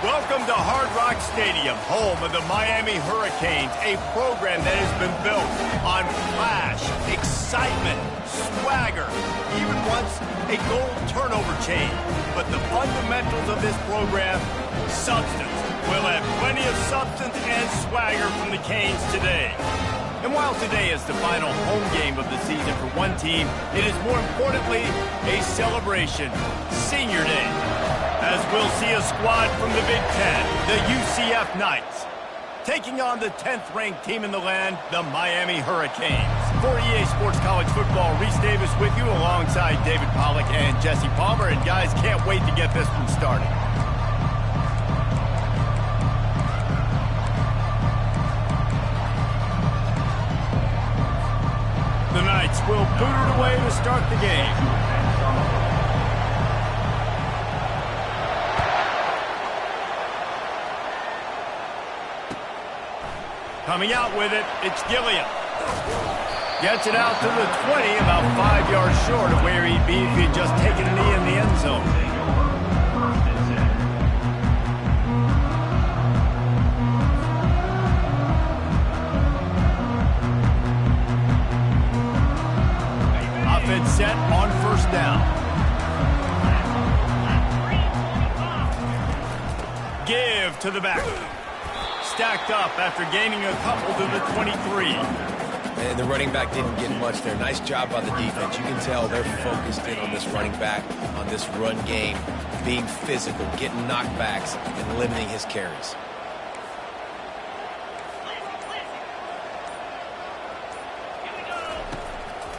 Welcome to Hard Rock Stadium, home of the Miami Hurricanes, a program that has been built on flash, excitement, swagger, even once a goal turnover chain. But the fundamentals of this program, substance. We'll have plenty of substance and swagger from the Canes today. And while today is the final home game of the season for one team, it is more importantly a celebration, Senior Day. As we'll see a squad from the Big Ten, the UCF Knights, taking on the 10th-ranked team in the land, the Miami Hurricanes. For EA Sports College Football, Reese Davis with you alongside David Pollack and Jesse Palmer. And guys, can't wait to get this one started. The Knights will boot it away to start the game. Coming out with it, it's Gilliam. Gets it out to the 20, about 5 yards short of where he'd be if he'd just taken a knee in the end zone. Offense set on first down. Give to the back. Stacked up after gaining a couple to the 23. And the running back didn't get much there. Nice job by the defense. You can tell they're focused in on this running back, on this run game, being physical, getting knockbacks, and limiting his carries.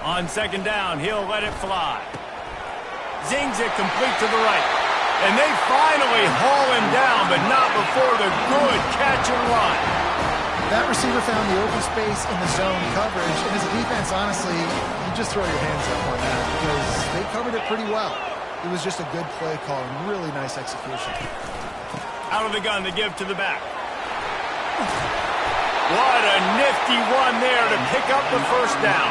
On second down, he'll let it fly. Zings it complete to the right. And they finally haul him down, but not before the good catch and run. That receiver found the open space in the zone coverage, and as a defense, honestly, you just throw your hands up on that because they covered it pretty well. It was just a good play call and really nice execution. Out of the gun to give to the back. What a nifty run there to pick up the first down.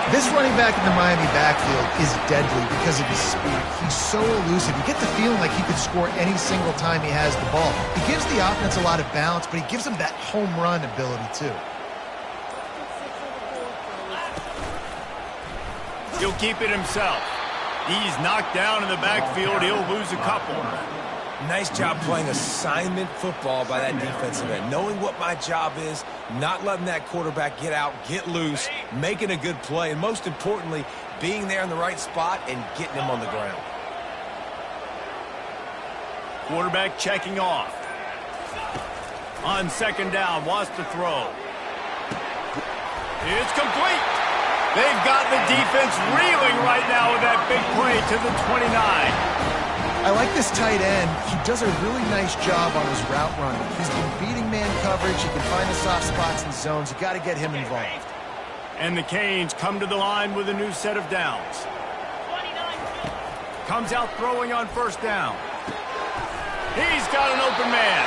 This running back in the Miami backfield is deadly because of his speed. He's so elusive. You get the feeling like he could score any single time he has the ball. He gives the offense a lot of balance, but he gives them that home run ability too. He'll keep it himself. He's knocked down in the backfield. He'll lose a couple. Nice job playing assignment football by that defensive end. Knowing what my job is, not letting that quarterback get out, get loose, making a good play, and most importantly, being there in the right spot and getting him on the ground. Quarterback checking off. On second down, wants to throw. It's complete. They've got the defense reeling right now with that big play to the 29. I like this tight end. He does a really nice job on his route running. He's been beating man coverage. He can find the soft spots and zones. You got to get him involved. And the Canes come to the line with a new set of downs. Comes out throwing on first down. He's got an open man.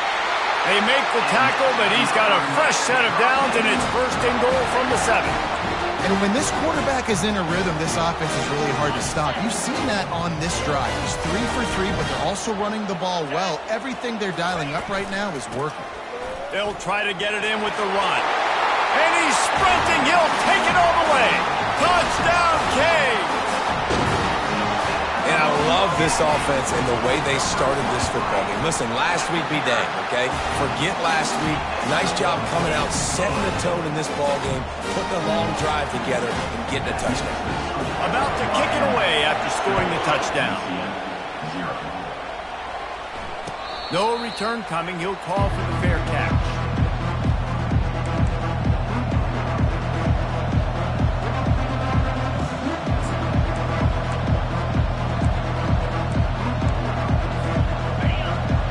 They make the tackle, but he's got a fresh set of downs, and it's first and goal from the 7. And when this quarterback is in a rhythm, this offense is really hard to stop. You've seen that on this drive. He's 3 for 3, but they're also running the ball well. Everything they're dialing up right now is working. They'll try to get it in with the run. And he's sprinting. He'll take it all the way. Touchdown, Canes! And I love this offense and the way they started this football game. Listen, last week be dang, okay? Forget last week. Nice job coming out, setting the tone in this ball game, putting a long drive together, and getting a touchdown. About to kick it away after scoring the touchdown. No return coming. He'll call for the fair catch.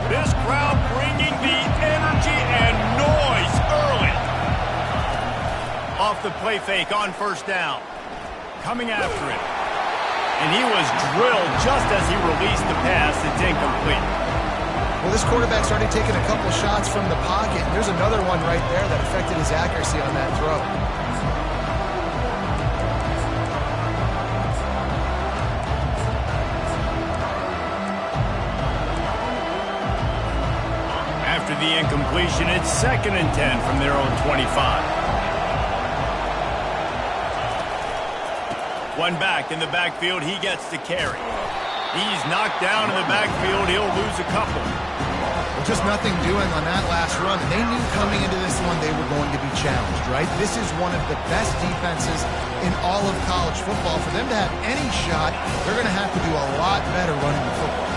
This crowd bringing the energy and noise early. Off the play fake on first down. Coming after it. And he was drilled just as he released the pass. It's incomplete. Well, this quarterback's already taken a couple shots from the pocket. There's another one right there that affected his accuracy on that throw. After the incompletion, it's 2nd and 10 from their own 25. One back in the backfield, he gets to carry. He's knocked down in the backfield, he'll lose a couple. Well, just nothing doing on that last run. They knew coming into this one they were going to be challenged, right? This is one of the best defenses in all of college football. For them to have any shot, they're going to have to do a lot better running the football.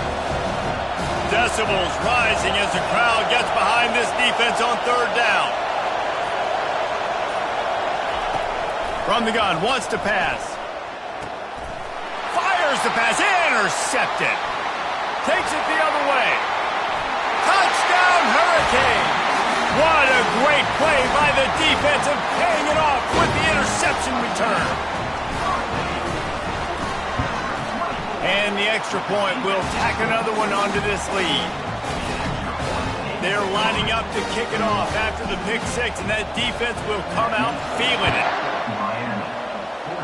Decibels rising as the crowd gets behind this defense on 3rd down. From the gun, wants to pass. Fires the pass, intercepted. Takes it the other way. Touchdown, Hurricane! What a great play by the defense and paying it off with the interception return. And the extra point will tack another one onto this lead. They're lining up to kick it off after the pick 6, and that defense will come out feeling it. Miami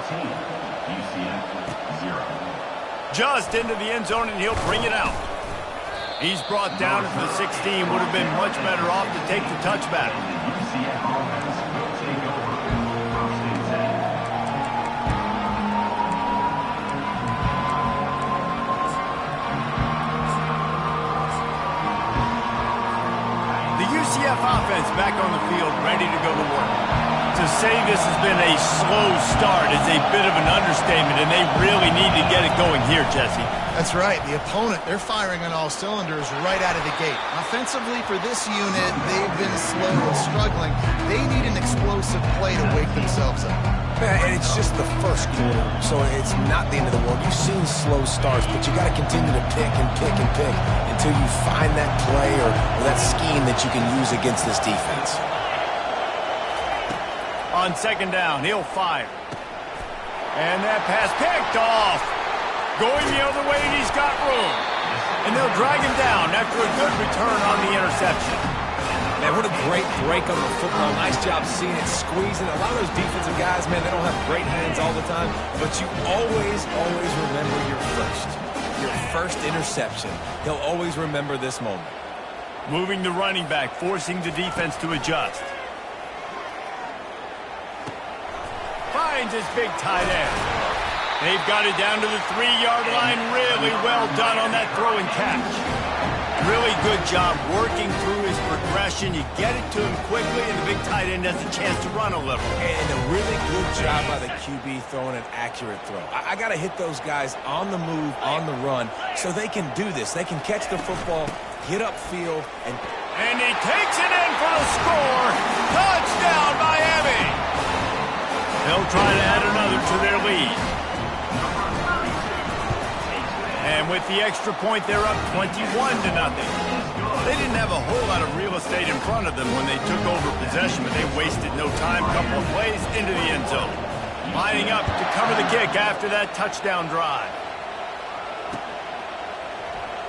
14, UCF 0. Just into the end zone, and he'll bring it out. He's brought down at the 16. Would have been much better off to take the touchback. UCF offense will take over 1st and 10. The UCF offense back on the field, ready to go to work. To say this has been a slow start is a bit of an understatement, and they really need to get it going here, Jesse. That's right. The opponent, they're firing on all cylinders right out of the gate. Offensively, for this unit, they've been slow and struggling. They need an explosive play to wake themselves up. Yeah, and it's just the first quarter, so it's not the end of the world. You've seen slow starts, but you got to continue to pick and pick and pick until you find that play or that scheme that you can use against this defense. On 2nd down, he'll fire. And that pass picked off. Going the other way, and he's got room. And they'll drag him down after a good return on the interception. Man, what a great break on the football. Nice job seeing it, squeezing. A lot of those defensive guys, man, they don't have great hands all the time, but you always remember your first interception. He'll always remember this moment. Moving the running back, forcing the defense to adjust. Finds his big tight end. They've got it down to the 3-yard line. Really well done on that throw and catch. Really good job working through his progression. You get it to him quickly, and the big tight end has a chance to run a little. And a really good job by the QB throwing an accurate throw. I got to hit those guys on the move, on the run, so they can do this. They can catch the football, get upfield, and he takes it in for the score. Touchdown, Miami! They'll try to add another to their lead. And with the extra point, they're up 21-0. They didn't have a whole lot of real estate in front of them when they took over possession, but they wasted no time. Couple of plays into the end zone. Lining up to cover the kick after that touchdown drive.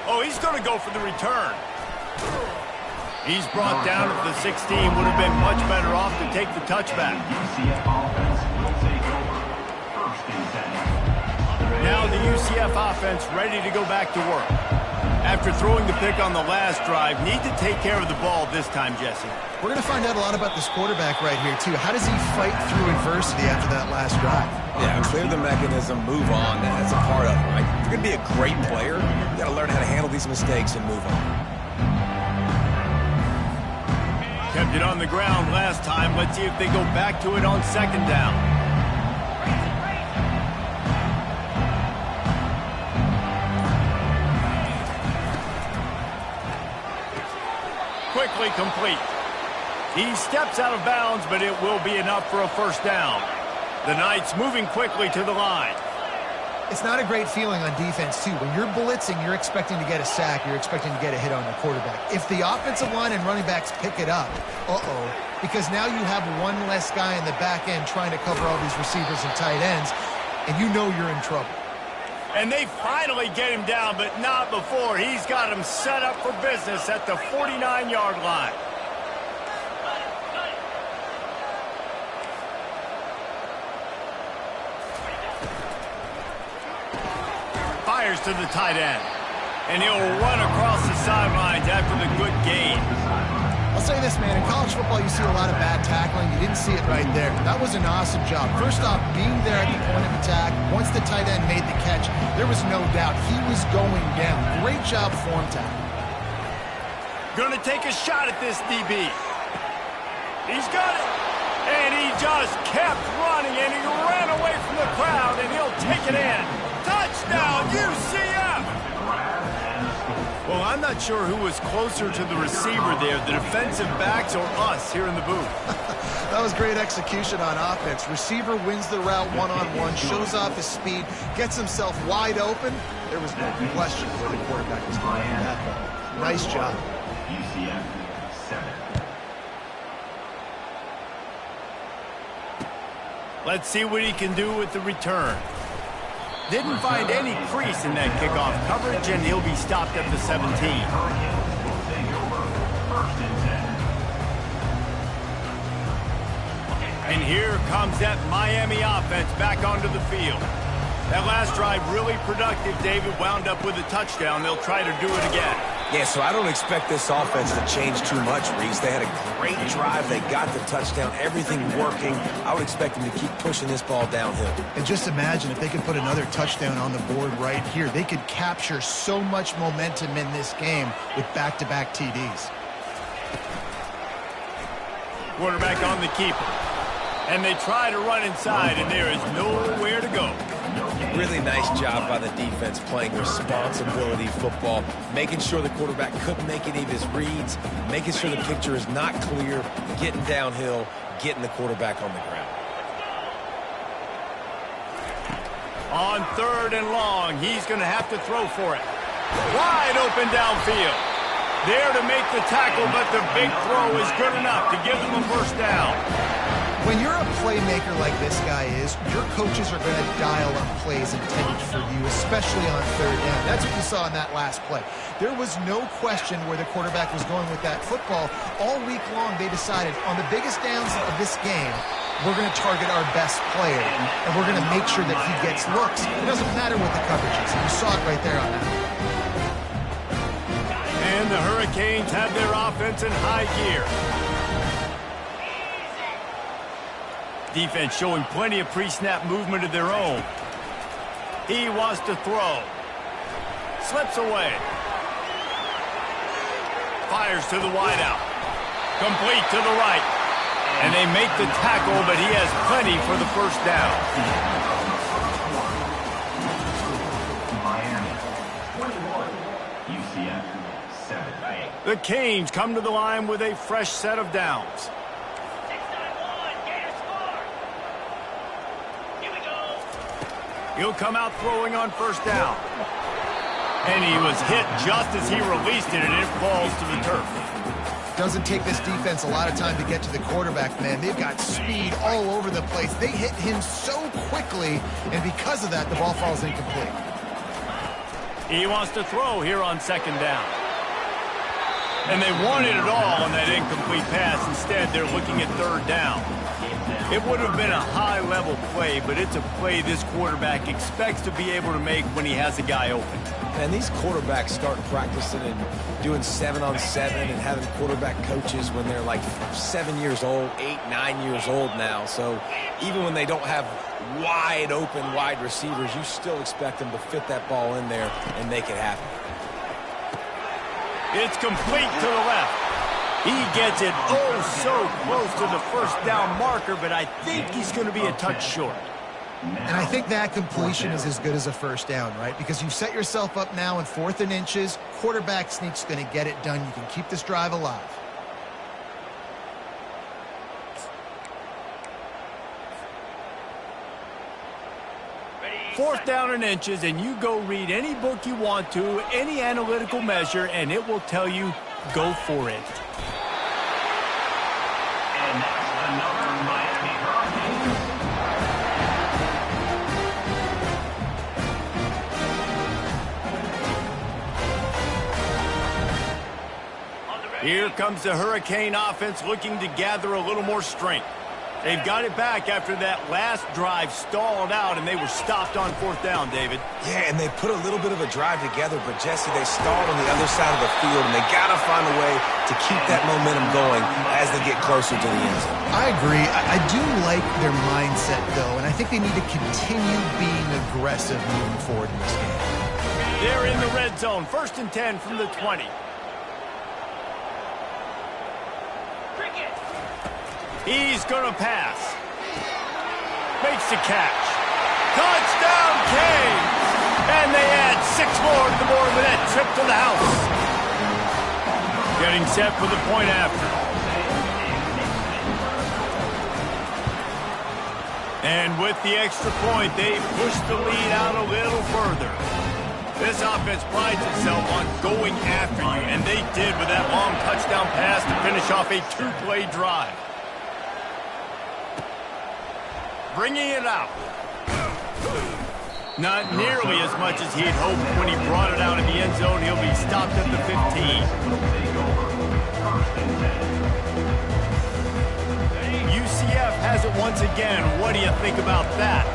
Oh, he's going to go for the return. He's brought down at the 16. Would have been much better off to take the touchback. UCF offense will take over 1st and 10. Now the UCF offense ready to go back to work. After throwing the pick on the last drive, need to take care of the ball this time, Jesse. We're going to find out a lot about this quarterback right here, too. How does he fight through adversity after that last drive? yeah, clear the mechanism, move on. That's a part of it, right? If you're going to be a great player, you got to learn how to handle these mistakes and move on. Kept it on the ground last time. Let's see if they go back to it on 2nd down. Quickly complete. He steps out of bounds, but it will be enough for a 1st down. The Knights moving quickly to the line. It's not a great feeling on defense, too. When you're blitzing, you're expecting to get a sack. You're expecting to get a hit on your quarterback. If the offensive line and running backs pick it up, because now you have one less guy in the back end trying to cover all these receivers and tight ends, and you know you're in trouble. And they finally get him down, but not before. He's got him set up for business at the 49-yard line. Fires to the tight end. And he'll run across the sidelines after the good gain. say this, man. In college football, you see a lot of bad tackling. You didn't see it right there. That was an awesome job. First off, being there at the point of attack. Once the tight end made the catch, there was no doubt he was going down. Great job form tackle. Gonna take a shot at this DB. He's got it. And he just kept running, and he ran away from the crowd, and he'll take it in. Touchdown, UCF! Well, I'm not sure who was closer to the receiver there, the defensive backs or us here in the booth. That was great execution on offense. Receiver wins the route one-on-one, shows off his speed, gets himself wide open. There was no question where the quarterback was going with that ball. Nice job. UCF 7. Let's see what he can do with the return. Didn't find any crease in that kickoff coverage, and he'll be stopped at the 17. And here comes that Miami offense back onto the field. That last drive really productive. David wound up with a touchdown. They'll try to do it again. Yeah, so I don't expect this offense to change too much, Reese. They had a great drive. They got the touchdown. Everything working. I would expect them to keep pushing this ball downhill. And just imagine if they could put another touchdown on the board right here. They could capture so much momentum in this game with back-to-back TDs. Quarterback on the keeper. And they try to run inside, and there is nowhere to go. Really nice job by the defense playing responsibility football, making sure the quarterback couldn't make any of his reads, making sure the picture is not clear, getting downhill, getting the quarterback on the ground. On 3rd and long, he's going to have to throw for it. Wide open downfield. There to make the tackle, but the big throw is good enough to give them a first down. When you're a playmaker like this guy is, your coaches are going to dial up plays intended for you, especially on 3rd down. That's what you saw in that last play. There was no question where the quarterback was going with that football. All week long, they decided on the biggest downs of this game, we're going to target our best player, and we're going to make sure that he gets looks. It doesn't matter what the coverage is. You saw it right there on that. And the Hurricanes have their offense in high gear. Defense showing plenty of pre-snap movement of their own. He wants to throw. Slips away. Fires to the wideout. Complete to the right. And they make the tackle, but he has plenty for the first down. Miami 21. UCF 7. The Canes come to the line with a fresh set of downs. He'll come out throwing on first down. And he was hit just as he released it, and it falls to the turf. Doesn't take this defense a lot of time to get to the quarterback, man. They've got speed all over the place. They hit him so quickly, and because of that, the ball falls incomplete. He wants to throw here on 2nd down. And they wanted it all on that incomplete pass. Instead, they're looking at 3rd down. It would have been a high-level play, but it's a play this quarterback expects to be able to make when he has a guy open. And these quarterbacks start practicing and doing 7-on-7 and having quarterback coaches when they're like 7 years old, 8, 9 years old now. So even when they don't have wide open wide receivers, you still expect them to fit that ball in there and make it happen. It's complete to the left. He gets it oh so close to the first down marker, but I think he's going to be a touch short. And I think that completion is as good as a first down, right? Because you've set yourself up now in 4th and inches. Quarterback sneak's going to get it done. You can keep this drive alive. Fourth down and inches, and you go read any book you want to, any analytical measure, and it will tell you, go for it. And that's another Miami Hurricanes. Here comes the Hurricane offense looking to gather a little more strength. They've got it back after that last drive stalled out, and they were stopped on 4th down, David. Yeah, and they put a little bit of a drive together, but, Jesse, they stalled on the other side of the field, and they got to find a way to keep that momentum going as they get closer to the end zone. I agree. I do like their mindset, though, and I think they need to continue being aggressive moving forward in this game. They're in the red zone. 1st and 10 from the 20. He's going to pass. Makes the catch. Touchdown, Canes! And they add 6 more to the board with that trip to the house. Getting set for the point after. And with the extra point, they push the lead out a little further. This offense prides itself on going after you, and they did with that long touchdown pass to finish off a 2-play drive. Bringing it out. Not nearly as much as he'd hoped when he brought it out in the end zone. He'll be stopped at the 15. UCF has it once again. What do you think about that?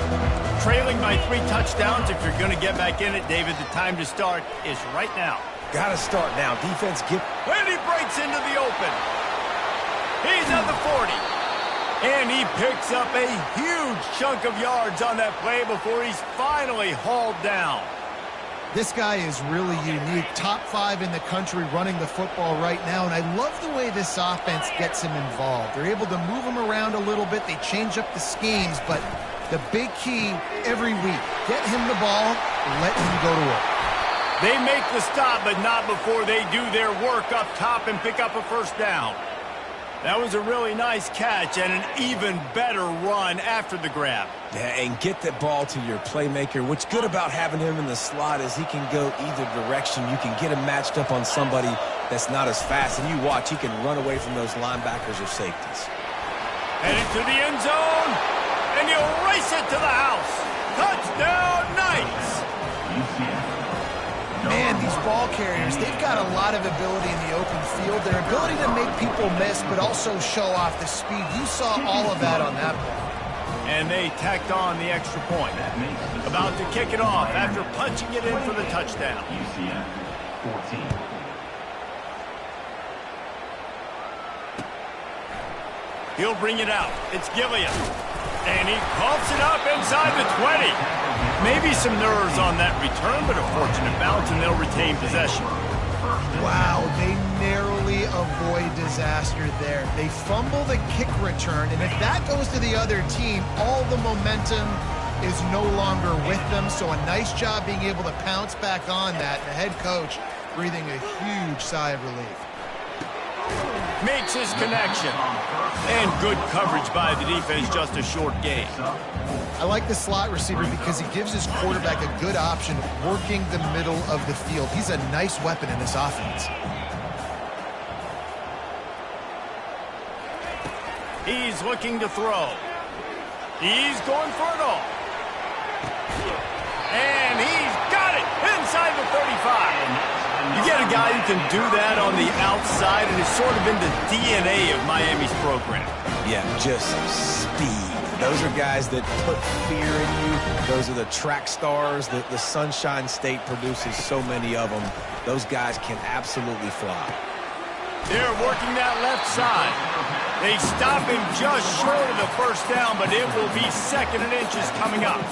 Trailing by 3 touchdowns. If you're going to get back in it, David, the time to start is right now. Got to start now. Defense get... And he breaks into the open. He's at the 40. And he picks up a huge chunk of yards on that play before he's finally hauled down. This guy is really unique. Top 5 in the country running the football right now, and I love the way this offense gets him involved. They're able to move him around a little bit. They change up the schemes, but the big key every week, get him the ball, let him go to work. They make the stop, but not before they do their work up top and pick up a 1st down. That was a really nice catch and an even better run after the grab. Yeah, and get the ball to your playmaker. What's good about having him in the slot is he can go either direction. You can get him matched up on somebody that's not as fast, and you watch, he can run away from those linebackers or safeties. Headed to the end zone, and he'll race it to the house. Touchdown, Knights! Man, these ball carriers, they've got a lot of ability in the open field. Their ability to make people miss, but also show off the speed. You saw all of that on that play. And they tacked on the extra point. About to kick it off after punching it in for the touchdown. UCF 14. He'll bring it out. It's Gilliam. And he pumps it up inside the 20. Maybe some nerves on that return, but a fortunate bounce, and they'll retain possession. Wow, they narrowly avoid disaster there. They fumble the kick return, and if that goes to the other team, all the momentum is no longer with them. So a nice job being able to pounce back on that. The head coach breathing a huge sigh of relief. Makes his connection. And good coverage by the defense, just a short gain. I like the slot receiver because he gives his quarterback a good option working the middle of the field. He's a nice weapon in this offense. He's looking to throw. He's going for it all. And he's got it inside the 35. You get a guy who can do that on the outside, and it's sort of in the DNA of Miami's program. Yeah, just speed. Those are guys that put fear in you. Those are the track stars that the Sunshine State produces so many of them. Those guys can absolutely fly. They're working that left side. They stop him just short of the 1st down, but it will be 2nd and inches coming up.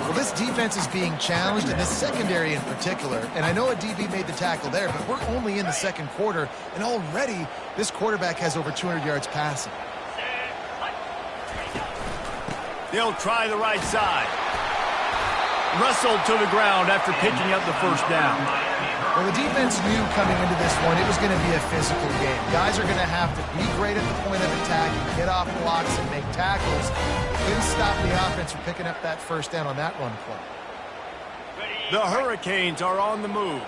Well, this defense is being challenged, and this secondary in particular. And I know a DB made the tackle there, but we're only in the 2nd quarter, and already this quarterback has over 200 yards passing. They'll try the right side. Wrestled to the ground after picking up the 1st down. Well, the defense knew coming into this one it was going to be a physical game. Guys are going to have to be great at the point of attack and get off blocks and make tackles. Couldn't stop the offense from picking up that 1st down on that run play. The Hurricanes are on the move.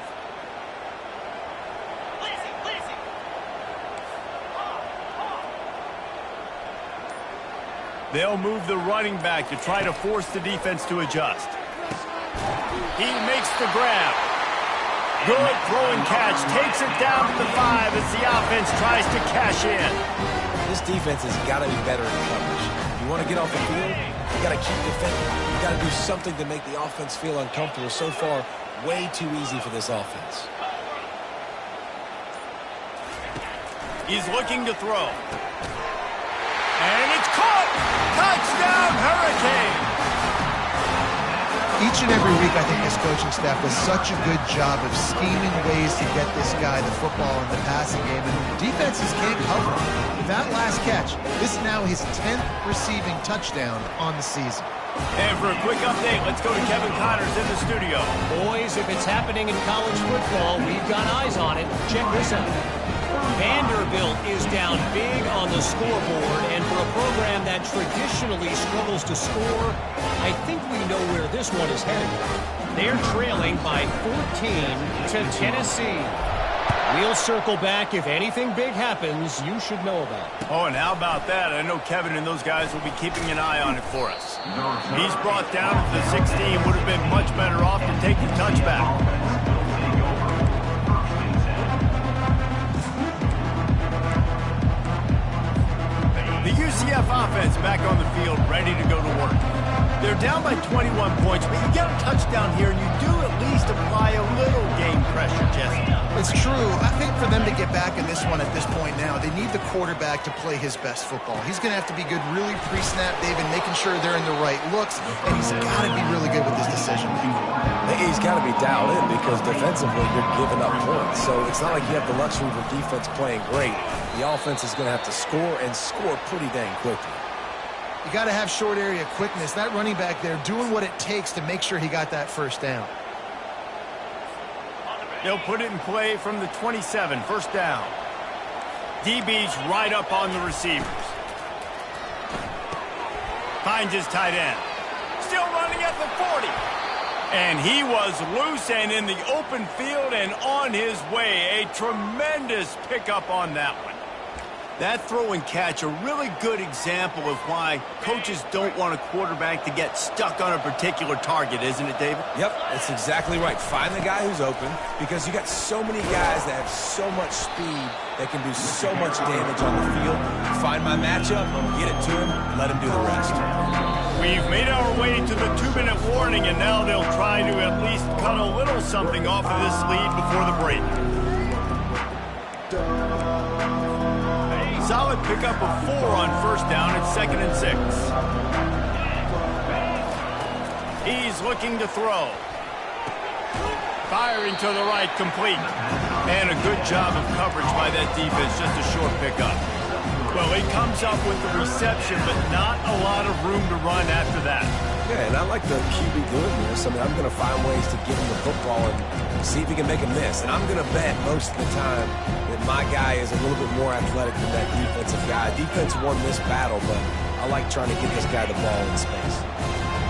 They'll move the running back to try to force the defense to adjust. He makes the grab. Good throwing catch. Takes it down to the 5 as the offense tries to cash in. This defense has got to be better in coverage. want to get off the field, you got to keep defending. You got to do something to make the offense feel uncomfortable. So far, way too easy for this offense. He's looking to throw. And it's caught! Touchdown, Hurricane! Each and every week, I think this coaching staff does such a good job of scheming ways to get this guy the football in the passing game, and defenses can't cover him. With that last catch, this is now his 10th receiving touchdown on the season. And for a quick update, let's go to Kevin Connors in the studio. Boys, if it's happening in college football, we've got eyes on it. Check this out. Vanderbilt is down big on the scoreboard, and for a program that traditionally struggles to score, I think we know where this one is headed. They're trailing by 14 to Tennessee. We'll circle back if anything big happens you should know about. Oh, and how about that? I know Kevin and those guys will be keeping an eye on it for us. He's brought down to the 16, would have been much better off to take the touchback. The UCF offense back on the field, ready to go to work. They're down by 21 points, but you get a touchdown here, and you do at least apply a little game pressure, Jesse. It's true. I think for them to get back in this one at this point now, they need the quarterback to play his best football. He's going to have to be good really pre-snap, David, making sure they're in the right looks, and he's got to be really good with his decision-making. He's got to be dialed in because defensively you're giving up points. So it's not like you have the luxury of your defense playing great. The offense is going to have to score and score pretty dang quickly. You got to have short area quickness. That running back there doing what it takes to make sure he got that first down. They'll put it in play from the 27, first down. DB's right up on the receivers. Finds his tight end. Still running at the 40. And he was loose and in the open field and on his way. A tremendous pickup on that one. That throw and catch, a really good example of why coaches don't want a quarterback to get stuck on a particular target, isn't it, David? Yep, that's exactly right. Find the guy who's open because you got so many guys that have so much speed that can do so much damage on the field. Find my matchup, get it to him, let him do the rest. We've made our way to the 2-minute warning, and now they'll try to at least cut a little something off of this lead before the break. Solid pickup of 4 on first down at 2nd and 6. He's looking to throw. Firing to the right, complete. And a good job of coverage by that defense, just a short pickup. Well, he comes up with the reception, but not a lot of room to run after that. Yeah, and I like the QB doing this. I mean, I'm going to find ways to give him the football and see if he can make a miss. And I'm going to bet most of the time that my guy is a little bit more athletic than that defensive guy. Defense won this battle, but I like trying to get this guy the ball in space.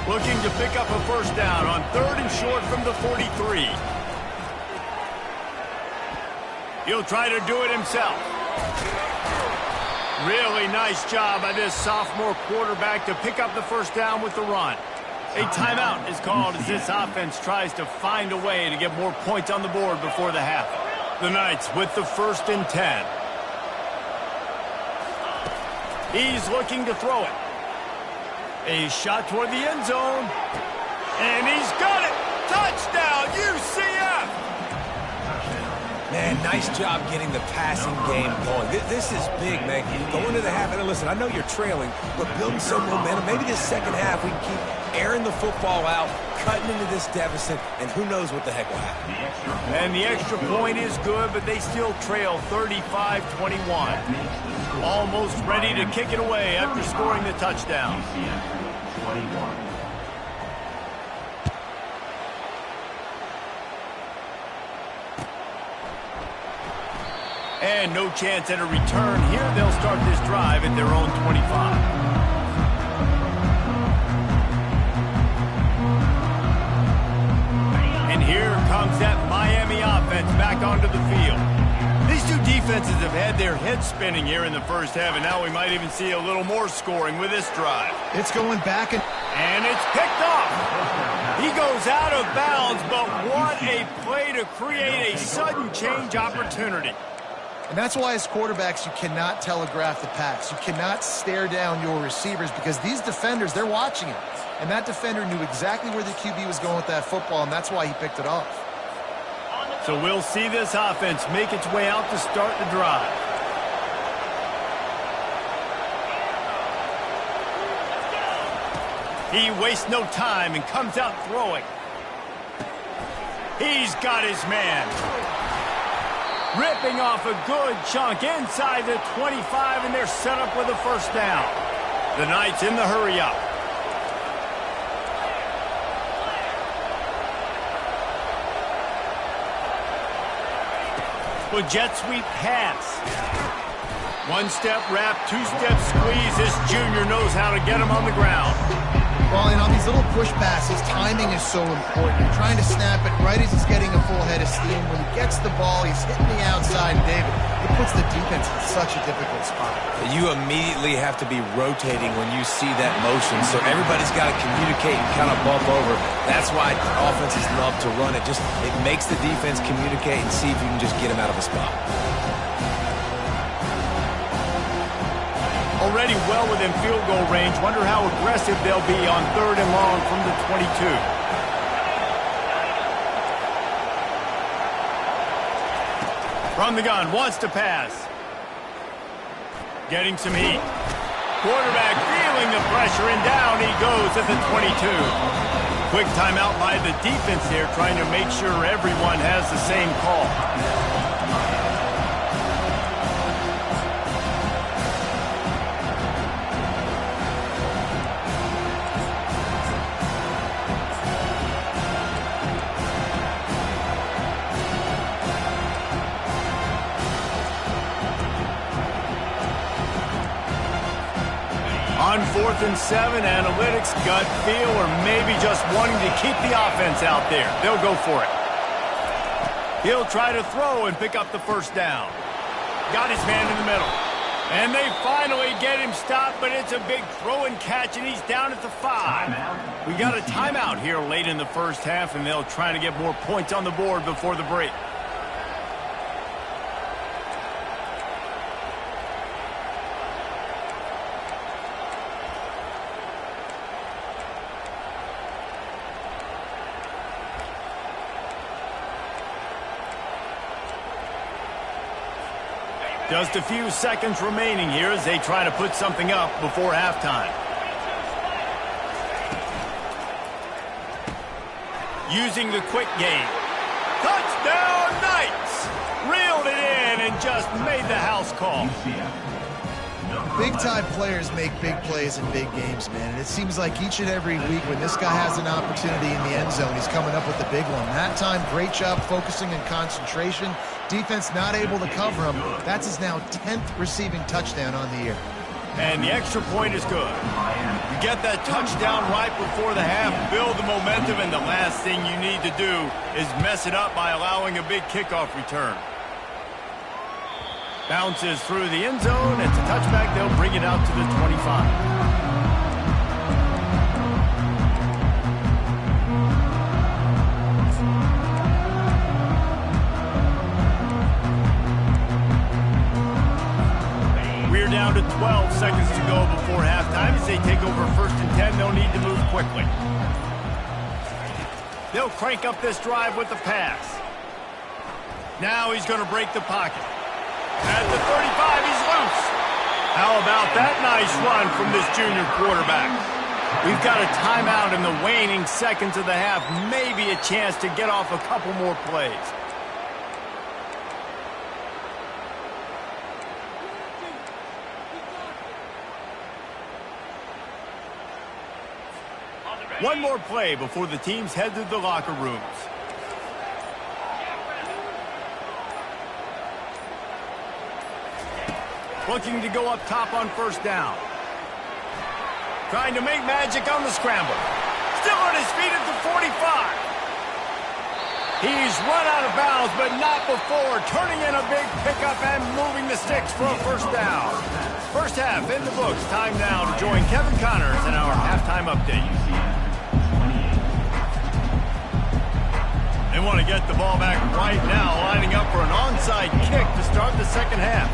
Looking to pick up a first down on 3rd and short from the 43. He'll try to do it himself. Really nice job by this sophomore quarterback to pick up the first down with the run. A timeout is called as this offense tries to find a way to get more points on the board before the half. The Knights with the 1st and 10. He's looking to throw it. A shot toward the end zone. And he's got it. Touchdown, UCF! Man, nice job getting the passing game going. This is big, man. Going to the half, and listen, I know you're trailing, but building some momentum. Maybe this second half we can keep airing the football out, cutting into this deficit, and who knows what the heck will happen. And the extra point is good, but they still trail 35-21. Almost ready to kick it away after scoring the touchdown. And no chance at a return here. They'll start this drive at their own 25. And here comes that Miami offense back onto the field. These two defenses have had their heads spinning here in the first half, and now we might even see a little more scoring with this drive. It's going back and it's picked off. He goes out of bounds, but what a play to create a sudden change opportunity. And that's why as quarterbacks, you cannot telegraph the pass. You cannot stare down your receivers because these defenders, they're watching it. And that defender knew exactly where the QB was going with that football, and that's why he picked it off. So we'll see this offense make its way out to start the drive. He wastes no time and comes out throwing. He's got his man. Ripping off a good chunk inside the 25, and they're set up with a first down. The Knights in the hurry-up. Well, jet sweep pass. One-step wrap, two-step squeeze. This junior knows how to get him on the ground. Well, and on these little push passes, timing is so important. You're trying to snap it right as he's getting a full head of steam. When he gets the ball, he's hitting the outside. David, it puts the defense in such a difficult spot. You immediately have to be rotating when you see that motion, so everybody's got to communicate and kind of bump over. That's why offenses love to run it. It makes the defense communicate and see if you can just get him out of a spot. Already well within field goal range. Wonder how aggressive they'll be on 3rd and long from the 22. From the gun, wants to pass. Getting some heat. Quarterback feeling the pressure, and down he goes at the 22. Quick timeout by the defense here, trying to make sure everyone has the same call. On 4th and 7, analytics, gut feel, or maybe just wanting to keep the offense out there. They'll go for it. He'll try to throw and pick up the first down. Got his man in the middle. And they finally get him stopped, but it's a big throw and catch, and he's down at the 5. We got a timeout here late in the first half, and they'll try to get more points on the board before the break. Just a few seconds remaining here as they try to put something up before halftime. Using the quick game. Touchdown Knights! Reeled it in and just made the house call. UCF. Big-time players make big plays in big games, man. And it seems like each and every week when this guy has an opportunity in the end zone, he's coming up with the big one. That time, great job focusing and concentration. Defense not able to cover him. That's his now 10th receiving touchdown on the year. And the extra point is good. You get that touchdown right before the half, build the momentum, and the last thing you need to do is mess it up by allowing a big kickoff return. Bounces through the end zone. It's a touchback. They'll bring it out to the 25. Down to 12 seconds to go before halftime. As they take over 1st and 10, they'll need to move quickly. They'll crank up this drive with the pass. Now he's going to break the pocket. At the 35, he's loose. How about that nice run from this junior quarterback? We've got a timeout in the waning seconds of the half. Maybe a chance to get off a couple more plays. One more play before the teams head to the locker rooms. Looking to go up top on 1st down. Trying to make magic on the scramble. Still on his feet at the 45. He's run out of bounds, but not before. Turning in a big pickup and moving the sticks for a 1st down. First half in the books. Time now to join Kevin Connors in our halftime update. They want to get the ball back right now, lining up for an onside kick to start the second half.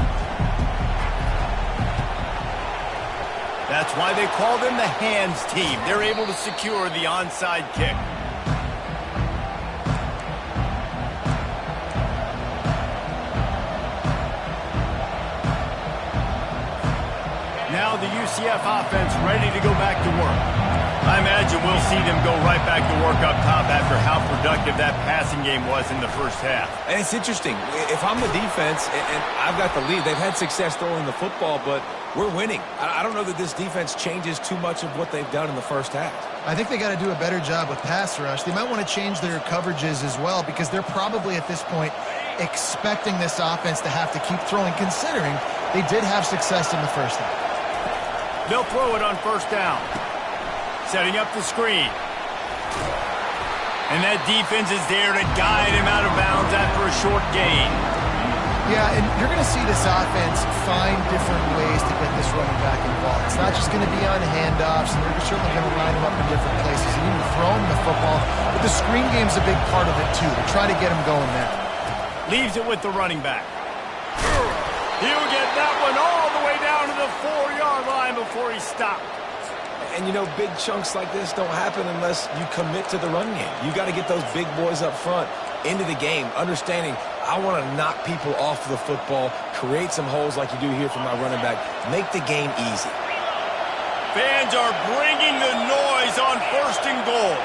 That's why they call them the hands team. They're able to secure the onside kick. Now the UCF offense ready to go back to work. I imagine we'll see them go right back to work up top after how productive that passing game was in the first half. And it's interesting. If I'm the defense and I've got the lead, they've had success throwing the football, but we're winning. I don't know that this defense changes too much of what they've done in the first half. I think they got to do a better job with pass rush. They might want to change their coverages as well because they're probably at this point expecting this offense to have to keep throwing, considering they did have success in the first half. They'll throw it on first down. Setting up the screen. And that defense is there to guide him out of bounds after a short gain. Yeah, and you're going to see this offense find different ways to get this running back involved. It's not just going to be on handoffs, and they're certainly going to line him up in different places and even throw him the football. But the screen game's a big part of it, too. They're trying to get him going there. Leaves it with the running back. He'll get that one all the way down to the 4-yard line before he stopped. And, you know, big chunks like this don't happen unless you commit to the run game. You got to get those big boys up front into the game, understanding I want to knock people off the football, create some holes like you do here for my running back, make the game easy. Fans are bringing the noise on first and goal.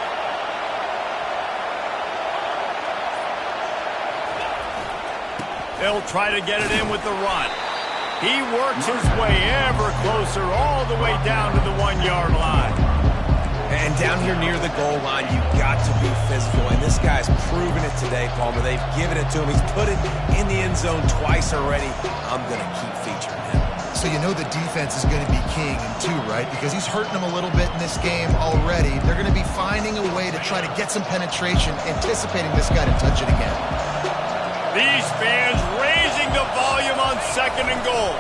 They'll try to get it in with the run. He works his way ever closer all the way down to the 1-yard line. And down here near the goal line, you've got to be physical. And this guy's proven it today, Palmer. They've given it to him. He's put it in the end zone twice already. I'm going to keep featuring him. So you know the defense is going to be keying him too, right? Because he's hurting them a little bit in this game already. They're going to be finding a way to try to get some penetration, anticipating this guy to touch it again. These fans raising the volume on second and goal.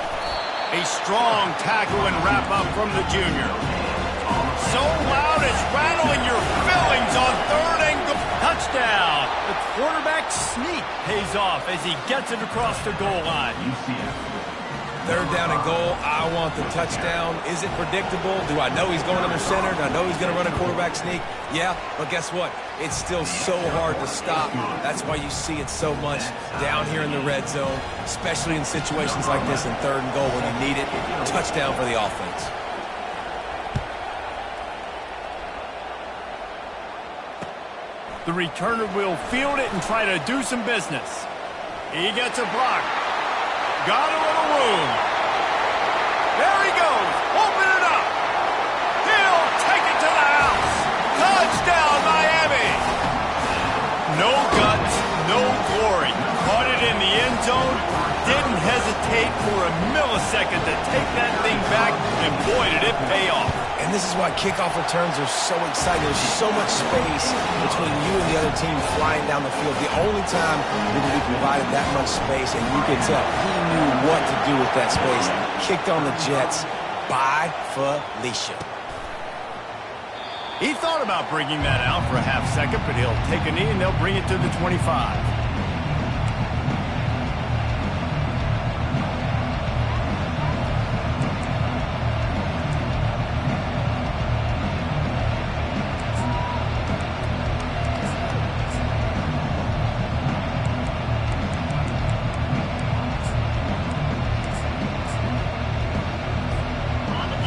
A strong tackle and wrap up from the junior. So loud it's rattling your fillings on third and goal. Touchdown. The quarterback sneak pays off as he gets it across the goal line. UCF. Third down and goal. I want the touchdown. Is it predictable? Do I know he's going under center? Do I know he's going to run a quarterback sneak? Yeah, but guess what? It's still so hard to stop. That's why you see it so much down here in the red zone, especially in situations like this in third and goal when you need it. Touchdown for the offense. The returner will field it and try to do some business. He gets a block. Got a little room. There he goes. Open it up. He'll take it to the house. Touchdown, Miami. No guts, no glory. Caught it in the end zone. Didn't hesitate for a millisecond to take that thing back, and boy, did it pay off. And this is why kickoff returns are so exciting. There's so much space between you and the other team flying down the field. The only time you're going to be provided that much space, and you can tell he knew what to do with that space. Kicked on the Jets. By Felicia. He thought about bringing that out for a half second, but he'll take a knee and they'll bring it to the 25.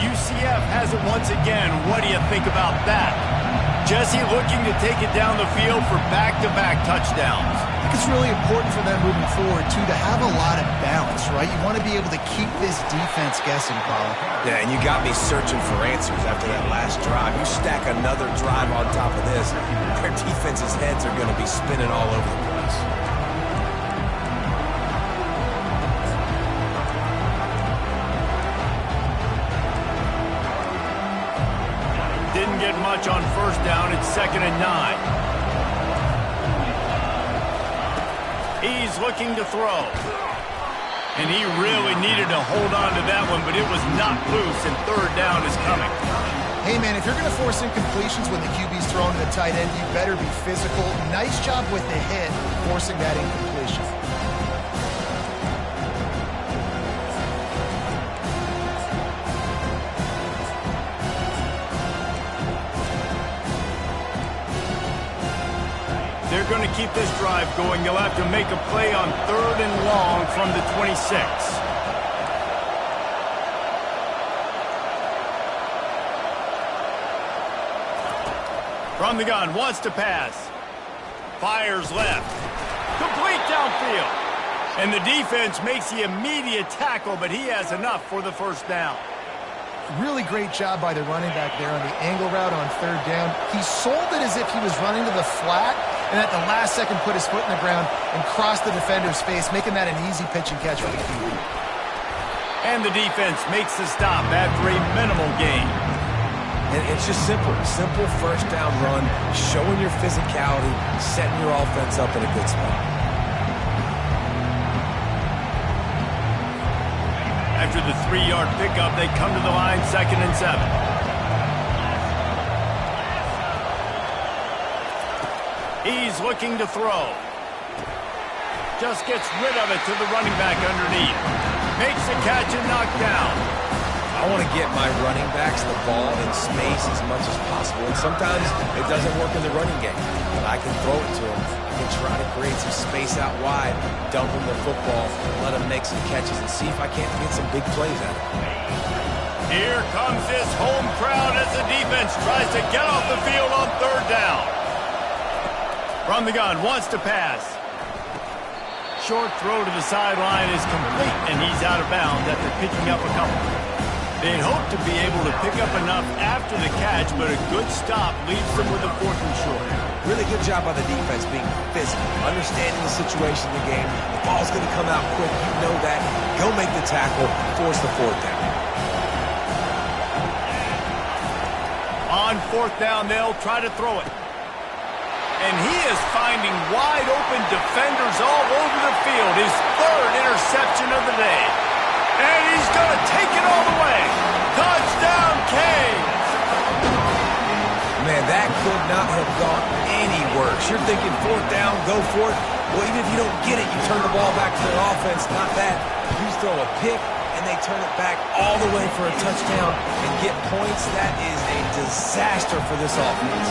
UCF has it once again. What do you think about that? Jesse looking to take it down the field for back-to-back touchdowns. I think it's really important for them moving forward, too, to have a lot of balance, right? You want to be able to keep this defense guessing, Paul. Yeah, and you got me searching for answers after that last drive. You stack another drive on top of this, their defense's heads are going to be spinning all over the place. Didn't get much on first down. It's 2nd and 9. He's looking to throw. And he really needed to hold on to that one, but it was not loose, and third down is coming. Hey, man, if you're going to force incompletions when the QB's thrown to the tight end, you better be physical. Nice job with the hit, forcing that incompletion. They're going to keep this drive going. They'll have to make a play on 3rd and long from the 26. From the gun, wants to pass. Fires left. Complete downfield. And the defense makes the immediate tackle, but he has enough for the first down. Really great job by the running back there on the angle route on 3rd down. He sold it as if he was running to the flat, and at the last second put his foot in the ground and crossed the defender's face, making that an easy pitch and catch for the QB. And the defense makes the stop after a minimal gain. And it's just simple. Simple first down run, showing your physicality, setting your offense up in a good spot. After the 3-yard pickup, they come to the line 2nd and 7. He's looking to throw. Just gets rid of it to the running back underneath. Makes the catch and knocked down. I want to get my running backs the ball in space as much as possible. And sometimes it doesn't work in the running game. But I can throw it to them. I can try to create some space out wide, dump them the football, let them make some catches, and see if I can't get some big plays out of it. Here comes this home crowd as the defense tries to get off the field on 3rd down. From the gun, wants to pass. Short throw to the sideline is complete, and he's out of bounds after picking up a couple. They'd hope to be able to pick up enough after the catch, but a good stop leaves them with a 4th and short. Really good job by the defense being physical, understanding the situation in the game. The ball's going to come out quick. You know that. Go make the tackle, force the 4th down. On 4th down, they'll try to throw it. And he is finding wide open defenders all over the field. His 3rd interception of the day. And he's going to take it all the way. Touchdown, Canes! Man, that could not have gone any worse. You're thinking 4th down, go for it. Well, even if you don't get it, you turn the ball back to their offense. Not that. You throw a pick, and they turn it back all the way for a touchdown and get points. That is a disaster for this offense.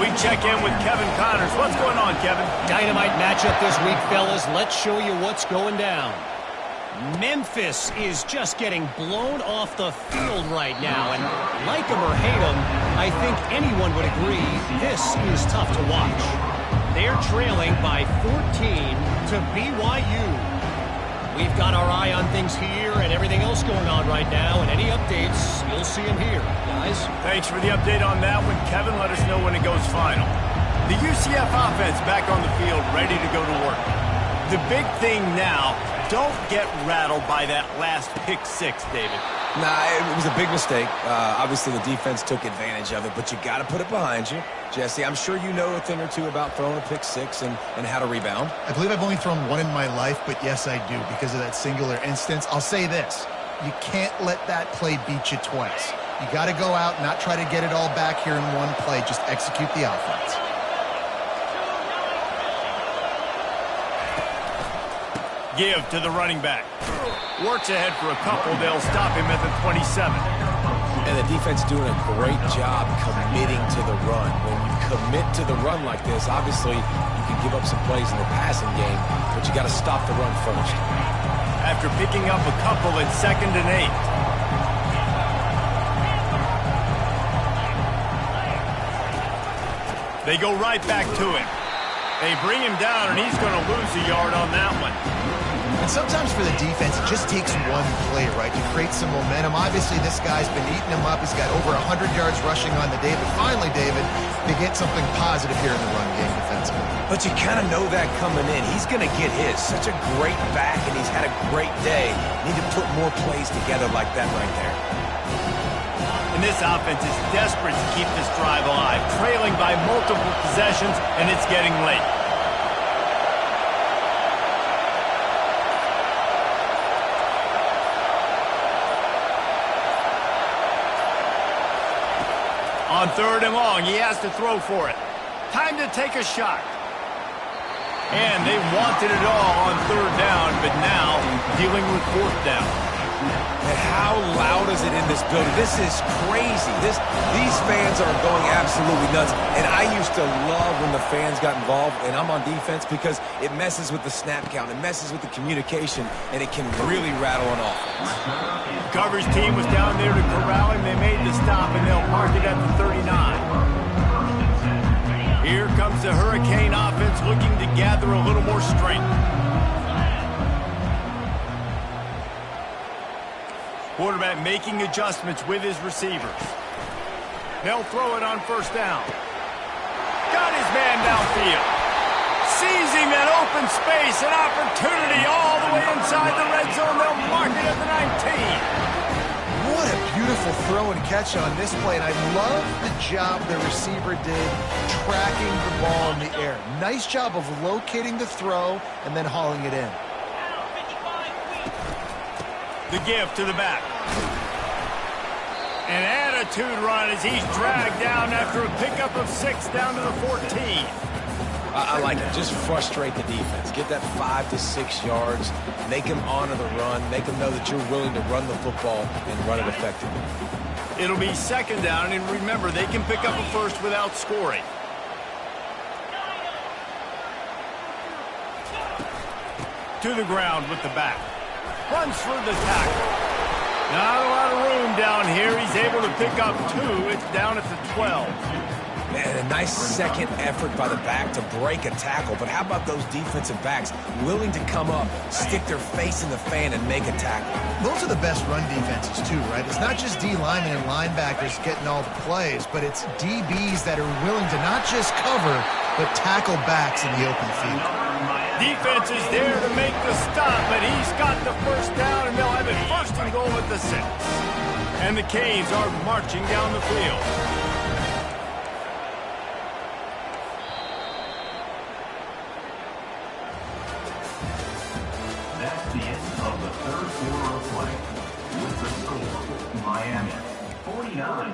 We check in with Kevin Connors. What's going on, Kevin? Dynamite matchup this week, fellas. Let's show you what's going down. Memphis is just getting blown off the field right now, and like him or hate him, I think anyone would agree this is tough to watch. They're trailing by 14 to BYU. We've got our eye on things here and everything else going on right now, and any updates, you'll see them here. Guys? Thanks for the update on that one, Kevin. Let us know when it goes final. The UCF offense back on the field, ready to go to work. The big thing now, don't get rattled by that last pick-6, David. Nah, it was a big mistake. Obviously, the defense took advantage of it, but you got to put it behind you. Jesse, I'm sure you know a thing or two about throwing a pick-6 and how to rebound. I believe I've only thrown one in my life, but yes, I do, because of that singular instance. I'll say this. You can't let that play beat you twice. You got to go out, not try to get it all back here in one play. Just execute the offense. Give to the running back. Works ahead for a couple. They'll stop him at the 27. And the defense doing a great job committing to the run. When you commit to the run like this, obviously you can give up some plays in the passing game, but you got to stop the run first. After picking up a couple at 2nd and 8. They go right back to him. They bring him down, and he's going to lose a yard on that one. And sometimes for the defense, it just takes one play, right, to create some momentum. Obviously, this guy's been eating him up. He's got over 100 yards rushing on the day. But finally, David, they get something positive here in the run game defensively. But you kind of know that coming in. He's going to get his. Such a great back, and he's had a great day. Need to put more plays together like that right there. And this offense is desperate to keep this drive alive, trailing by multiple possessions, and it's getting late. On 3rd and long, he has to throw for it. Time to take a shot. And they wanted it all on 3rd down, but now dealing with 4th down. And how loud is it in this building? This is crazy. These fans are going absolutely nuts. And I used to love when the fans got involved, and I'm on defense, because it messes with the snap count. It messes with the communication, and it can really rattle an offense. Coverage team was down there to corral him. They made the stop, and they'll park it at the 39. Here comes the Hurricane offense looking to gather a little more strength. Quarterback making adjustments with his receivers. They'll throw it on 1st down. Got his man downfield. Sees him in open space, an opportunity all the way inside the red zone. They'll mark it at the 19. What a beautiful throw and catch on this play, and I love the job the receiver did tracking the ball in the air. Nice job of locating the throw and then hauling it in. The give to the back. An attitude run as he's dragged down after a pickup of 6 down to the 14. I like it. Just frustrate the defense. Get that 5 to 6 yards. Make them honor the run. Make them know that you're willing to run the football and run it effectively. It'll be 2nd down, and remember, they can pick up a first without scoring. To the ground with the back. Runs for the tackle. Not a lot of room down here. He's able to pick up 2. It's down at the 12. Man, a nice second effort by the back to break a tackle. But how about those defensive backs willing to come up, stick their face in the fan, and make a tackle? Those are the best run defenses, too, right? It's not just D linemen and linebackers getting all the plays, but it's DBs that are willing to not just cover, but tackle backs in the open field. Defense is there to make the stop, but he's got the 1st down, and they'll have it 1st and goal at the 6. And the Canes are marching down the field. That's the end of the 3rd quarter of play. With the score, Miami 49,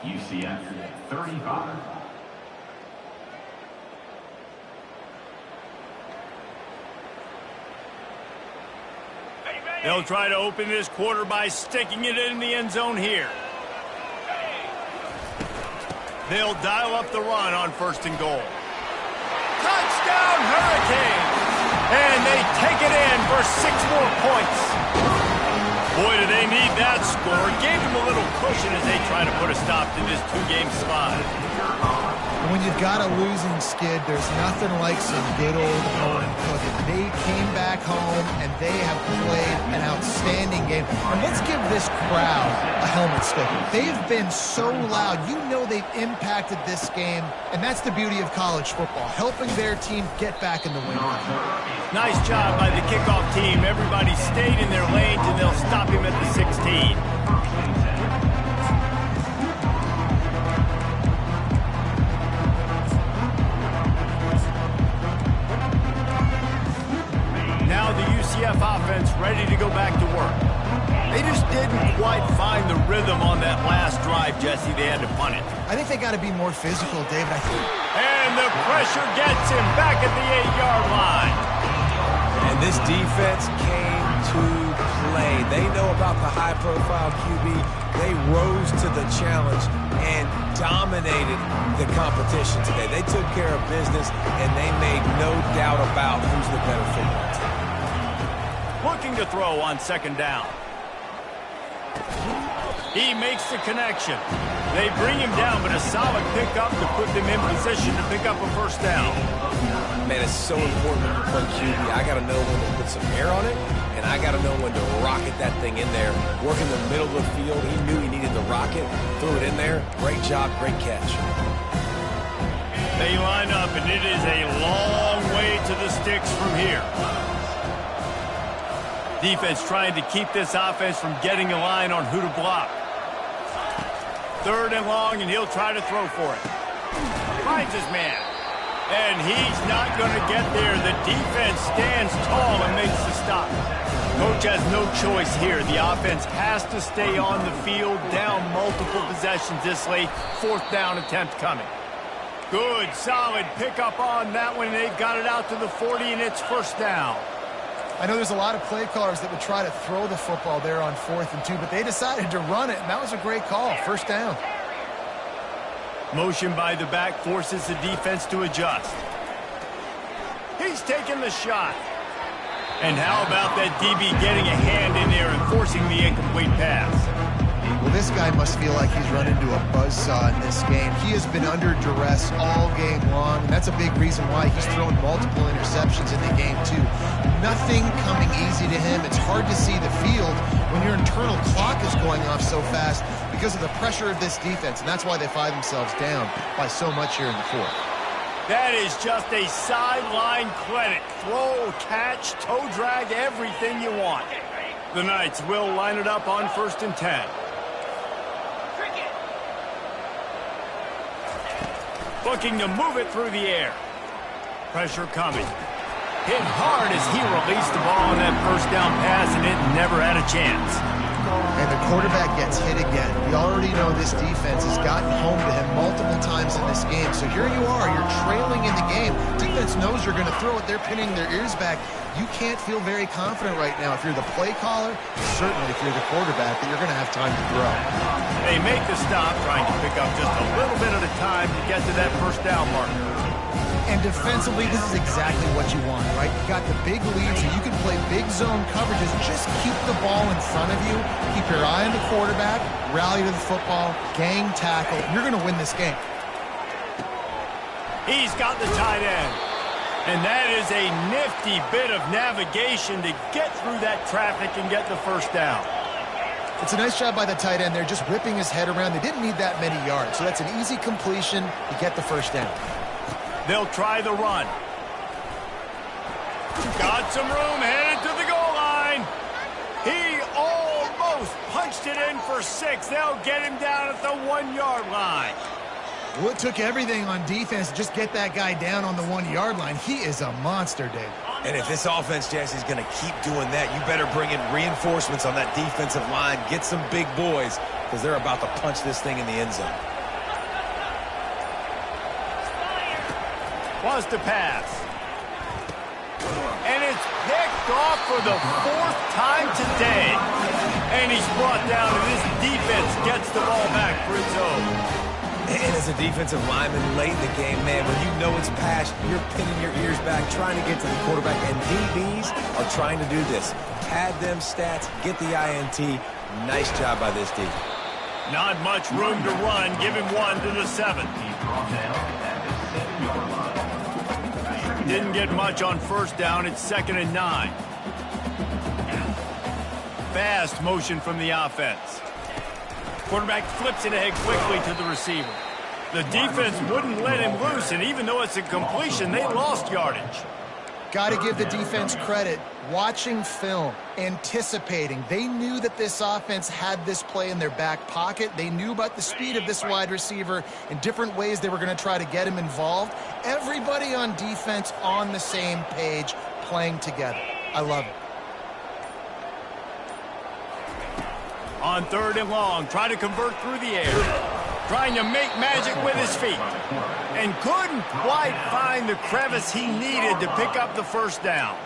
UCF 35. They'll try to open this quarter by sticking it in the end zone here. They'll dial up the run on 1st and goal. Touchdown, Hurricanes! And they take it in for 6 more points. Boy, do they need that score. Gave them a little cushion as they try to put a stop to this 2-game slide. When you've got a losing skid, there's nothing like some good old home cooking. They came back home, and they have played an outstanding game. And let's give this crowd a helmet stick. They've been so loud. You know they've impacted this game, and that's the beauty of college football, helping their team get back in the win. Nice job by the kickoff team. Everybody stayed in their lanes, and they'll stop him at the 16. Now the UCF offense ready to go back to work. They just didn't quite find the rhythm on that last drive, Jesse. They had to punt it. I think they got to be more physical, David. And the pressure gets him back at the 8-yard line. And this defense came to play. They know about the high-profile QB. They rose to the challenge and dominated the competition today. They took care of business, and they made no doubt about who's the better football team. Looking to throw on 2nd down. He makes the connection. They bring him down, but a solid pickup to put them in position to pick up a 1st down. Man, it's so important when you play QB. I got to know when to put some air on it, and I got to know when to rocket that thing in there. Work in the middle of the field. He knew he needed the rocket. Threw it in there. Great job, great catch. They line up, and it is a long way to the sticks from here. Defense trying to keep this offense from getting a line on who to block. 3rd and long, and he'll try to throw for it. Finds his man. And he's not going to get there. The defense stands tall and makes the stop. Coach has no choice here. The offense has to stay on the field, down multiple possessions this late. 4th down attempt coming. Good, solid pickup on that one. They've got it out to the 40, and it's 1st down. I know there's a lot of play callers that would try to throw the football there on 4th and 2, but they decided to run it, and that was a great call. 1st down. Motion by the back forces the defense to adjust. He's taking the shot. And how about that DB getting a hand in there and forcing the incomplete pass? Well, this guy must feel like he's run into a buzzsaw in this game. He has been under duress all game long, and that's a big reason why he's thrown multiple interceptions in the game, too. Nothing coming easy to him. It's hard to see the field when your internal clock is going off so fast because of the pressure of this defense, and that's why they find themselves down by so much here in the 4th. That is just a sideline clinic. Throw, catch, toe drag, everything you want. The Knights will line it up on 1st and 10. Looking to move it through the air. Pressure coming. Hit hard as he released the ball on that 1st down pass, and it never had a chance. And the quarterback gets hit again. We already know this defense has gotten home to him multiple times in this game. So here you are, you're trailing in the game. Defense knows you're going to throw it. They're pinning their ears back. You can't feel very confident right now if you're the play caller, certainly if you're the quarterback, that you're going to have time to throw. They make the stop, trying to pick up just a little bit at a time to get to that 1st down marker. And defensively, this is exactly what you want, right? You got the big lead, so you can play big zone coverages. Just keep the ball in front of you. Keep your eye on the quarterback. Rally to the football. Gang tackle. You're going to win this game. He's got the tight end. And that is a nifty bit of navigation to get through that traffic and get the 1st down. It's a nice job by the tight end there, just whipping his head around. They didn't need that many yards, so that's an easy completion to get the 1st down. They'll try the run. Got some room, headed to the goal line. He almost punched it in for 6. They'll get him down at the 1-yard line. Well, it took everything on defense to just get that guy down on the 1-yard line. He is a monster, Dave. And if this offense, Jesse, is going to keep doing that, you better bring in reinforcements on that defensive line. Get some big boys, because they're about to punch this thing in the end zone. Wants to pass. And it's picked off for the 4th time today. And he's brought down, and this defense gets the ball back for its own. And as a defensive lineman late in the game, man, when you know it's passed, you're pinning your ears back, trying to get to the quarterback. And DBs are trying to do this. Pad them stats, get the INT. Nice job by this D. Not much room to run. Give him 1 to the 7. Didn't get much on 1st down. It's 2nd and 9. Fast motion from the offense. Quarterback flips it ahead quickly to the receiver. The defense wouldn't let him loose, and even though it's a completion, they lost yardage. Got to give the defense credit. Watching film, anticipating. They knew that this offense had this play in their back pocket. They knew about the speed of this wide receiver and different ways they were going to try to get him involved. Everybody on defense on the same page, playing together. I love it. On 3rd and long, try to convert through the air. Trying to make magic with his feet. And couldn't quite find the crevice he needed to pick up the 1st down.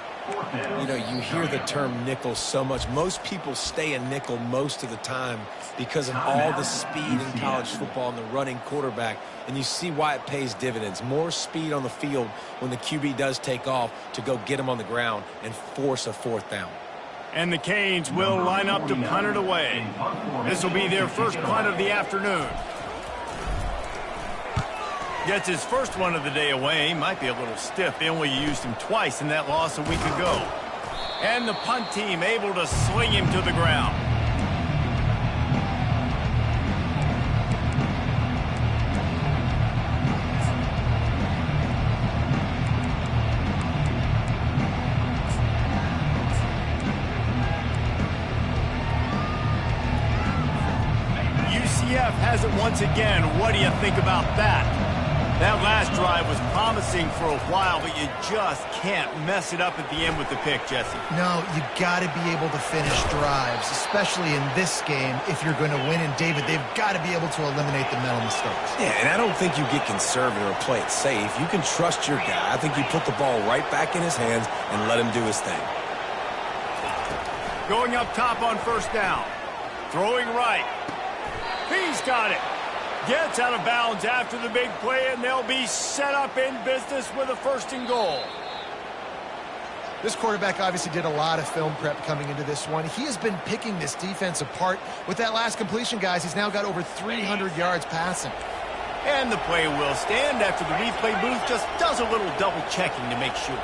You know, you hear the term nickel so much. Most people stay in nickel most of the time because of all the speed in college football and the running quarterback. And you see why it pays dividends. More speed on the field when the QB does take off to go get him on the ground and force a 4th down. And the Canes will line up to punt it away. This will be their first punt of the afternoon. Gets his first one of the day away. Might be a little stiff. They only used him twice in that loss a week ago. And the punt team able to swing him to the ground. UCF has it once again. What do you think about that? That last drive was promising for a while, but you just can't mess it up at the end with the pick, Jesse. No, you got to be able to finish drives, especially in this game if you're going to win. And, David, they've got to be able to eliminate the mental mistakes. Yeah, and I don't think you get conservative or play it safe. You can trust your guy. I think you put the ball right back in his hands and let him do his thing. Going up top on first down. Throwing right. He's got it. Gets out of bounds after the big play, and they'll be set up in business with a 1st and goal. This quarterback obviously did a lot of film prep coming into this one. He has been picking this defense apart. With that last completion, guys, he's now got over 300 yards passing. And the play will stand after the replay booth just does a little double-checking to make sure.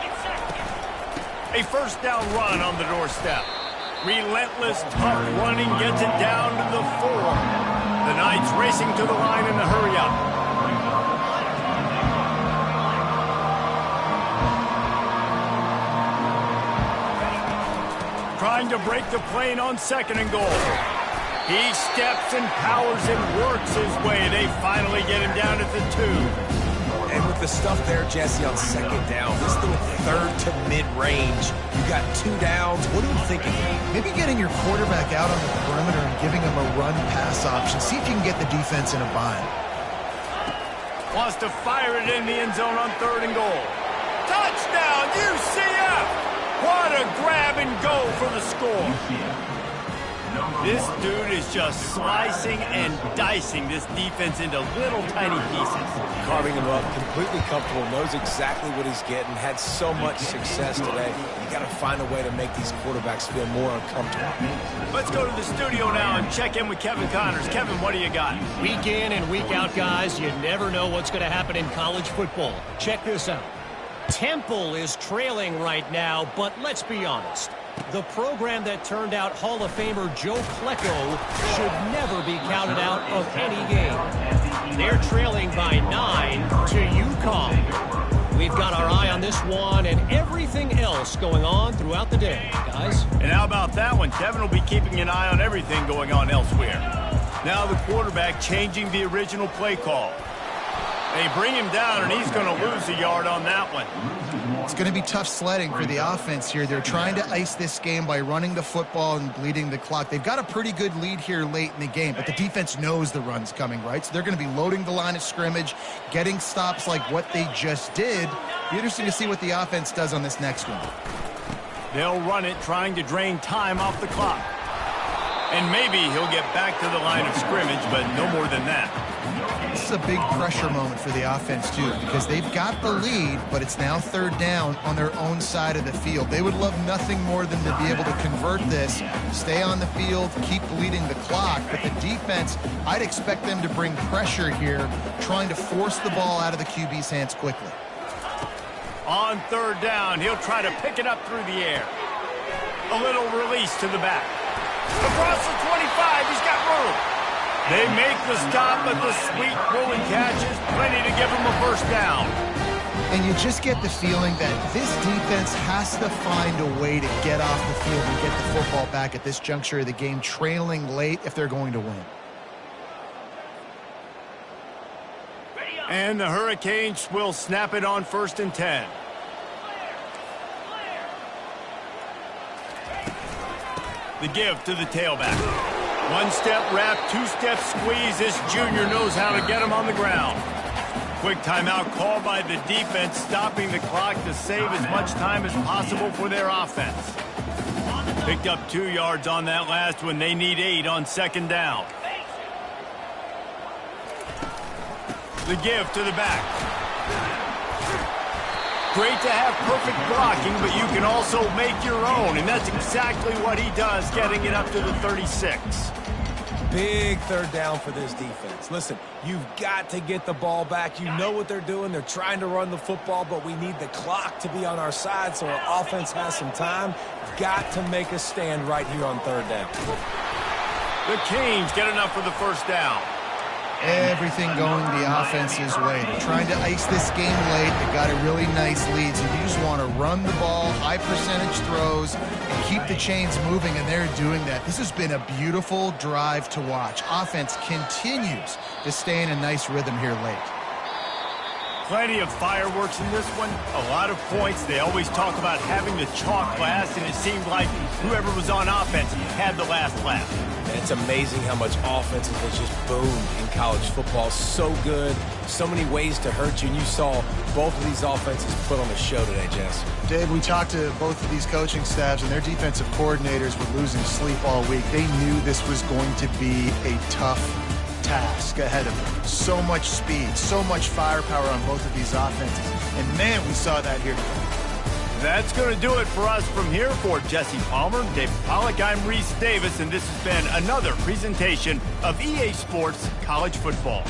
A 1st down run on the doorstep. Relentless, tough running gets it down to the 4. The Knights racing to the line in the hurry-up. Trying to break the plane on 2nd and goal. He steps and powers and works his way. They finally get him down at the 2. And with the stuff there, Jesse, on 2nd down, this little 3rd to mid-range, you got 2 downs. What are you thinking here? Maybe getting your quarterback out on the perimeter and giving him a run-pass option. See if you can get the defense in a bind. Wants to fire it in the end zone on 3rd and goal. Touchdown, UCF! What a grab and go for the score. This dude is just slicing and dicing this defense into little tiny pieces. Carving him up, completely comfortable, knows exactly what he's getting, had so much success today. You got to find a way to make these quarterbacks feel more uncomfortable. Let's go to the studio now and check in with Kevin Connors. Kevin, what do you got? Week in and week out, guys, you never know what's going to happen in college football. Check this out. Temple is trailing right now, but let's be honest. The program that turned out Hall of Famer Joe Klecko should never be counted out of any game. They're trailing by 9 to UConn. We've got our eye on this one and everything else going on throughout the day, guys. And how about that one? Kevin will be keeping an eye on everything going on elsewhere. Now the quarterback changing the original play call. They bring him down, and he's going to lose a yard on that one. It's going to be tough sledding for the offense here. They're trying to ice this game by running the football and bleeding the clock. They've got a pretty good lead here late in the game, but the defense knows the run's coming, right? So they're going to be loading the line of scrimmage, getting stops like what they just did. Be interesting to see what the offense does on this next one. They'll run it, trying to drain time off the clock. And maybe he'll get back to the line of scrimmage, but no more than that. This is a big pressure moment for the offense, too, because they've got the lead, but it's now 3rd down on their own side of the field. They would love nothing more than to be able to convert this, stay on the field, keep bleeding the clock. But the defense, I'd expect them to bring pressure here, trying to force the ball out of the QB's hands quickly. On 3rd down, he'll try to pick it up through the air. A little release to the back. Across the 25, he's got room. They make the stop, but the sweet pulling catch is plenty to give him a 1st down. And you just get the feeling that this defense has to find a way to get off the field and get the football back at this juncture of the game, trailing late if they're going to win. And the Hurricanes will snap it on 1st and 10. The give to the tailback. 1-step wrap, 2-step squeeze. This junior knows how to get him on the ground. Quick timeout called by the defense, stopping the clock to save as much time as possible for their offense. Picked up 2 yards on that last one. They need 8 on 2nd down. The give to the back. Great to have perfect blocking, but you can also make your own, and that's exactly what he does, getting it up to the 36. Big 3rd down for this defense. Listen, you've got to get the ball back. You know what they're doing. They're trying to run the football, but we need the clock to be on our side so our offense has some time. Got to make a stand right here on 3rd down. The Canes get enough for the 1st down. Everything going the offense's way. They're trying to ice this game late. They've got a really nice lead, so you just want to run the ball, high percentage throws, and keep the chains moving, and they're doing that. This has been a beautiful drive to watch. Offense continues to stay in a nice rhythm here late. Plenty of fireworks in this one. A lot of points. They always talk about having the chalk last, and it seemed like whoever was on offense had the last laugh. And it's amazing how much offenses have just boomed in college football. So good, so many ways to hurt you, and you saw both of these offenses put on a show today, Jess. Dave, we talked to both of these coaching staffs, and their defensive coordinators were losing sleep all week. They knew this was going to be a tough task ahead of them. So much speed, so much firepower on both of these offenses. And man, we saw that here today. That's going to do it for us from here. For Jesse Palmer, David Pollack, I'm Reese Davis, and this has been another presentation of EA Sports College Football.